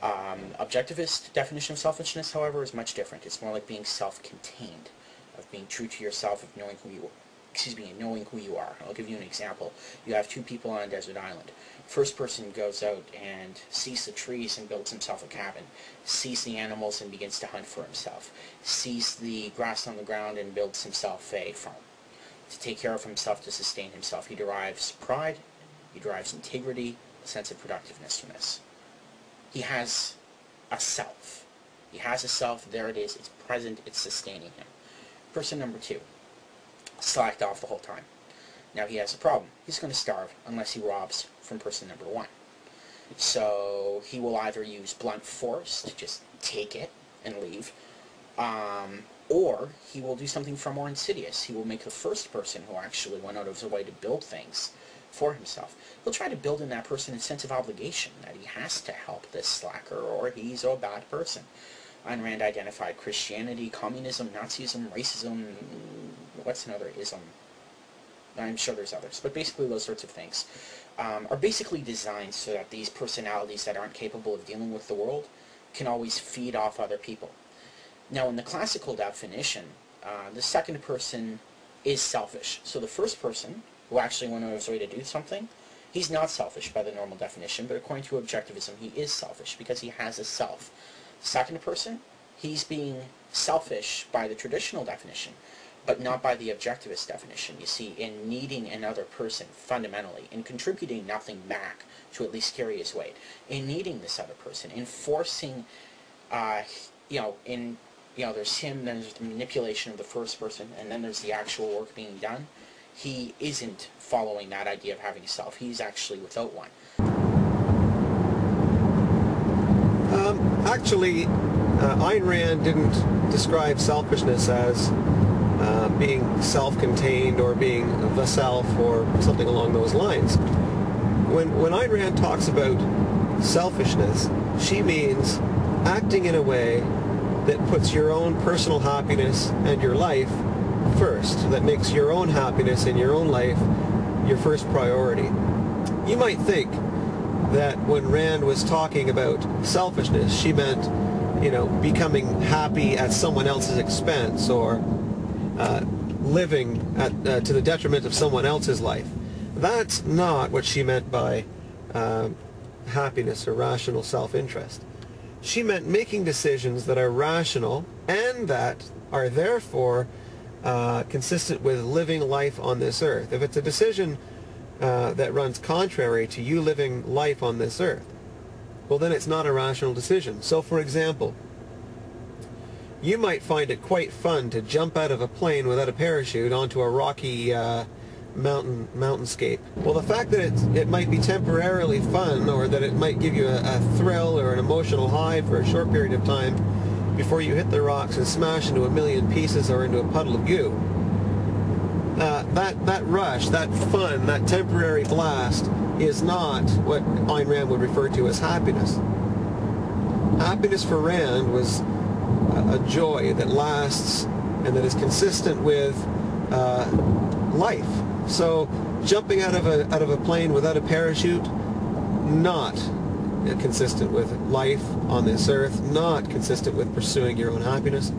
Objectivist definition of selfishness, however, is much different. It's more like being self-contained, of being true to yourself, of knowing who you knowing who you are. I'll give you an example. You have two people on a desert island. First person goes out and sees the trees and builds himself a cabin, sees the animals and begins to hunt for himself, sees the grass on the ground and builds himself a farm to take care of himself, to sustain himself. He derives pride, he derives integrity, a sense of productiveness from this. He has a self. He has a self, there it is, it's present, it's sustaining him. Person number two, slacked off the whole time. Now he has a problem. He's going to starve unless he robs from person number one. So he will either use blunt force to just take it and leave, or he will do something far more insidious. He will make the first person who actually went out of his way to build things for himself. He'll try to build in that person a sense of obligation, that he has to help this slacker or he's a bad person. Ayn Rand identified Christianity, communism, Nazism, racism, what's another ism? I'm sure there's others, but basically those sorts of things are basically designed so that these personalities that aren't capable of dealing with the world can always feed off other people. Now in the classical definition, the second person is selfish. So the first person, who actually went out of his way to do something, he's not selfish by the normal definition, but according to objectivism, he is selfish because he has a self. Second person, he's being selfish by the traditional definition, but not by the objectivist definition. You see, in needing another person fundamentally, in contributing nothing back to at least carry his weight, in needing this other person, in forcing, there's him, then there's the manipulation of the first person, and then there's the actual work being done. He isn't following that idea of having a self. He's actually without one. Actually, Ayn Rand didn't describe selfishness as being self-contained or being the self or something along those lines. When Ayn Rand talks about selfishness, she means acting in a way that puts your own personal happiness and your life first, that makes your own happiness and your own life your first priority. You might think that when Rand was talking about selfishness, she meant, becoming happy at someone else's expense or living to the detriment of someone else's life. That's not what she meant by happiness or rational self-interest. She meant making decisions that are rational and that are therefore consistent with living life on this earth. If it's a decision that runs contrary to you living life on this earth, well then it's not a rational decision. So for example, you might find it quite fun to jump out of a plane without a parachute onto a rocky mountainscape. Well, the fact that it might be temporarily fun, or that it might give you a thrill or an emotional high for a short period of time before you hit the rocks and smash into a million pieces or into a puddle of goo, that rush, that fun, that temporary blast is not what Ayn Rand would refer to as happiness. Happiness for Rand was a joy that lasts and that is consistent with life. So jumping out of a plane without a parachute, not consistent with life on this earth, not consistent with pursuing your own happiness.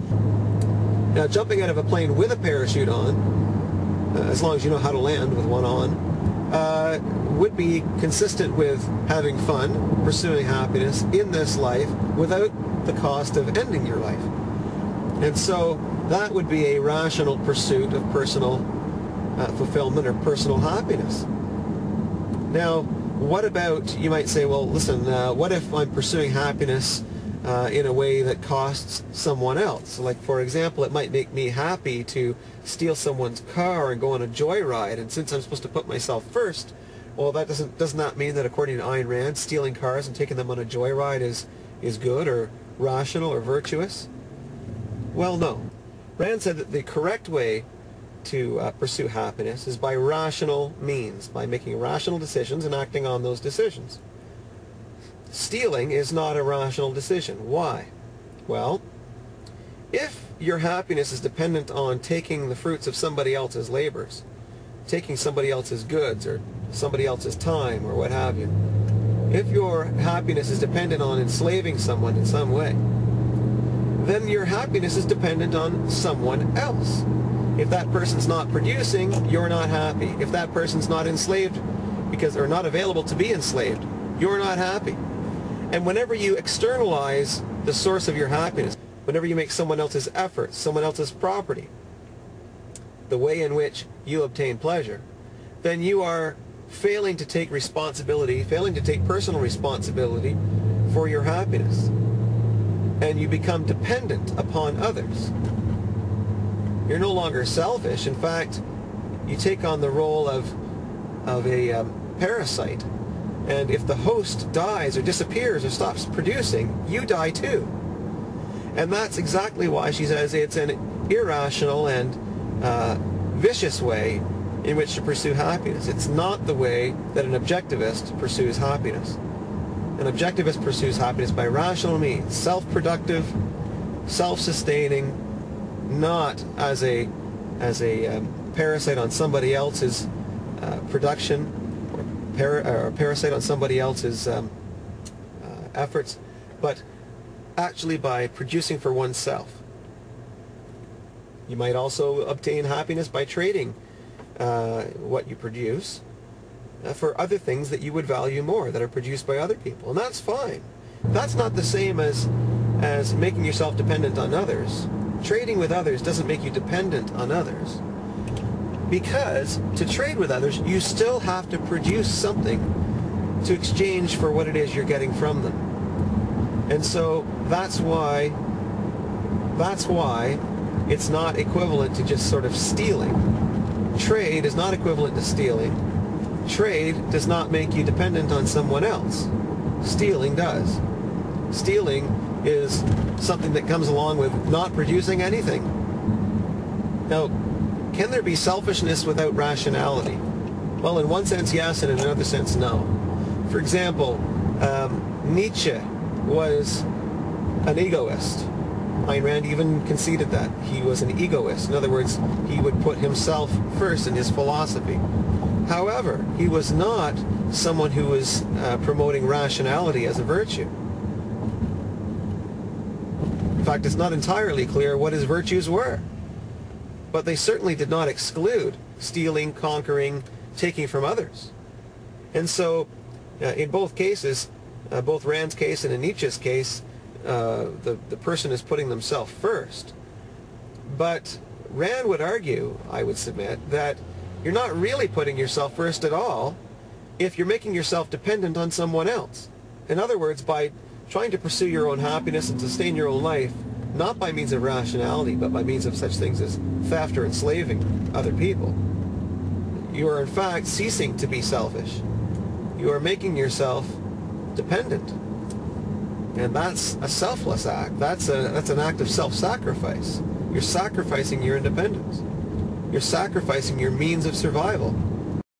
Now, jumping out of a plane with a parachute on, as long as you know how to land with one on, would be consistent with having fun, pursuing happiness in this life without the cost of ending your life. And so that would be a rational pursuit of personal fulfillment or personal happiness. Now, what about, you might say, well, listen, what if I'm pursuing happiness in a way that costs someone else? Like, for example, it might make me happy to steal someone's car and go on a joyride, and since I'm supposed to put myself first, well, that doesn't that mean that according to Ayn Rand, stealing cars and taking them on a joyride is good or rational or virtuous? Well, no. Rand said that the correct way to pursue happiness is by rational means, by making rational decisions and acting on those decisions. Stealing is not a rational decision. Why? Well, if your happiness is dependent on taking the fruits of somebody else's labors, taking somebody else's goods or somebody else's time or what have you, if your happiness is dependent on enslaving someone in some way, then your happiness is dependent on someone else. If that person's not producing, you're not happy. If that person's not enslaved or not available to be enslaved, you're not happy. And whenever you externalize the source of your happiness, whenever you make someone else's effort, someone else's property, the way in which you obtain pleasure, then you are failing to take responsibility, failing to take personal responsibility for your happiness. And you become dependent upon others. You're no longer selfish. In fact, you take on the role of a parasite. And if the host dies or disappears or stops producing, you die too. And that's exactly why she says it's an irrational and vicious way in which to pursue happiness. It's not the way that an objectivist pursues happiness. An objectivist pursues happiness by rational means, self-productive, self-sustaining, not as a parasite on somebody else's production, or a parasite on somebody else's efforts, but actually by producing for oneself. You might also obtain happiness by trading what you produce for other things that you would value more, that are produced by other people, and that's fine. That's not the same as making yourself dependent on others. Trading with others doesn't make you dependent on others, because to trade with others, you still have to produce something to exchange for what it is you're getting from them. And so that's why it's not equivalent to just sort of stealing. Trade is not equivalent to stealing. Trade does not make you dependent on someone else. Stealing does. Stealing is something that comes along with not producing anything. Now, can there be selfishness without rationality? Well, in one sense, yes, and in another sense, no. For example, Nietzsche was an egoist. Ayn Rand even conceded that. He was an egoist. In other words, he would put himself first in his philosophy. However, he was not someone who was promoting rationality as a virtue. In fact, it's not entirely clear what his virtues were. But they certainly did not exclude stealing, conquering, taking from others. And so, in both cases, both Rand's case and in Nietzsche's case, the person is putting themselves first. But Rand would argue, I would submit, that you're not really putting yourself first at all if you're making yourself dependent on someone else. In other words, by trying to pursue your own happiness and sustain your own life, not by means of rationality, but by means of such things as theft or enslaving other people, you are in fact ceasing to be selfish. You are making yourself dependent. And that's a selfless act. That's an act of self-sacrifice. You're sacrificing your independence. You're sacrificing your means of survival.